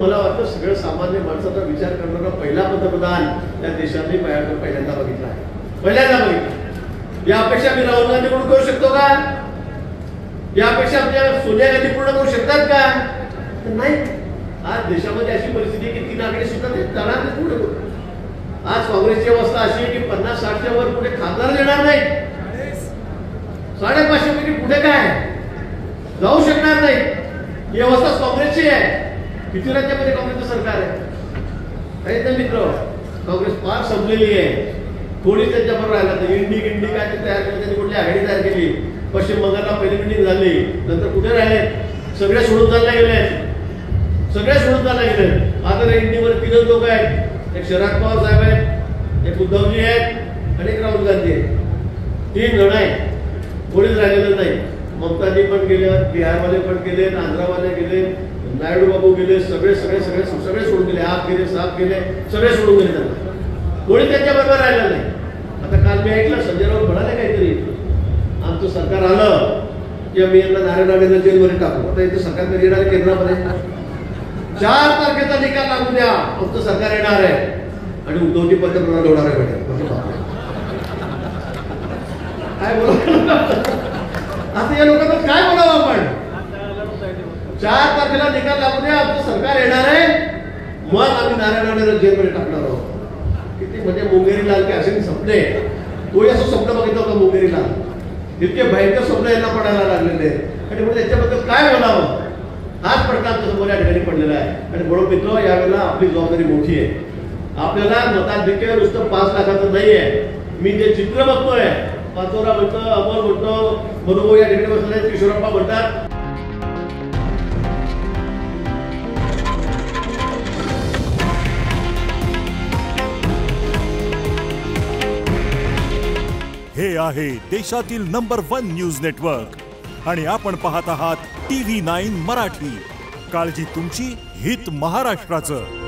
मला वाटतं सगळं सामान्य माणसाचा विचार करणारा पहिला पंतप्रधान या देशाने पहिल्यांदा बघितला आहे, पहिल्यांदा बघितला। यापेक्षा मी राहुल गांधी पूर्ण करू शकतो का? यापेक्षा आपल्या सोनिया गांधी पूर्ण करू शकतात का? नाही। आज देशामध्ये अशी परिस्थिती आहे की 3 आकडे सुद्धा ते जाणार नाही पुढे। आज काँग्रेसची अवस्था अशी आहे की 50-60च्या वर पुढे खासदार देणार नाही, 550 पैकी पुढे काय जाऊ शकणार नाही। ही अवस्था काँग्रेसची आहे। किती राज्यामध्ये काँग्रेसचं सरकार आहे? नाही मित्र, काँग्रेस फार संपलेली आहे। थोडी त्याच्याबरोबर राहिला तर इंडी काय ते तयार केली, त्यांनी कुठली आघाडी तयार केली। पश्चिम बंगालला पहिली मिटिंग झाली, नंतर कुठे राहिले? सगळे सोडून चालले गेले, सगळे सोडून चालले गेले। आता इंडीवर 3 लोक आहेत, एक शरद पवार साहेब आहेत, एक उद्धवजी आहेत आणि एक राहुल गांधी आहेत। 3 जण आहेत, कोणीच राहिलेलं नाही। ममताजी पण गेले, बिहारवाले पण गेले, आंध्रावाले गेले, नायडू बाबू गेले, सगळे सगळे सगळे सगळे सोडून गेले। आप गेले, साप गेले, सगळे सोडून गेले। त्यांना कोणी त्यांच्या बरोबर राहिलं नाही। आता काल मी ऐकलं संजय राऊत म्हणाले काहीतरी, आमचं सरकार आलं की आम्ही यांना नारायण जेलमध्ये टाकू। आता इथं सरकार कधी येणार आहे? केंद्रामध्ये 4 तारखेचा निकाल लागू द्या, आमचं सरकार येणार आहे आणि उद्धवजी पंतप्रधान होणार आहे। काय बोला आता या लोकांना काय बोलावं आपण? 4 तारखेला निकाल लागू द्या, आमचं सरकार येणार आहे, मग आम्ही नारायण जेलमध्ये टाकणार आहोत। किती म्हणजे मुंगेरी लाल के असे स्वप्ने, कोणी असं स्वप्न बघितलं होतं मुंगेरी लाल? इतके भयंकर स्वप्न यांना पडायला लागलेले आणि म्हणजे त्याच्याबद्दल काय बोलावं हाच प्रश्न आमच्या समोर या ठिकाणी पडलेला आहे। आणि म्हणून मित्र, यावेळेला आपली जबाबदारी मोठी आहे। आपल्याला मताधिक्य नुसतं 5 लाखाचं नाही आहे। मी जे चित्र बघतोय, पाचोरा म्हणतो, अमोल म्हणतो, मधुभाऊ या ठिकाणी बसले, किशोरप्पा म्हणतात, हे आहे देशातील नंबर 1 न्यूज नेटवर्क आणि आपण पाहत आहात TV9 मराठी। काळजी तुमची, हित महाराष्ट्राचं।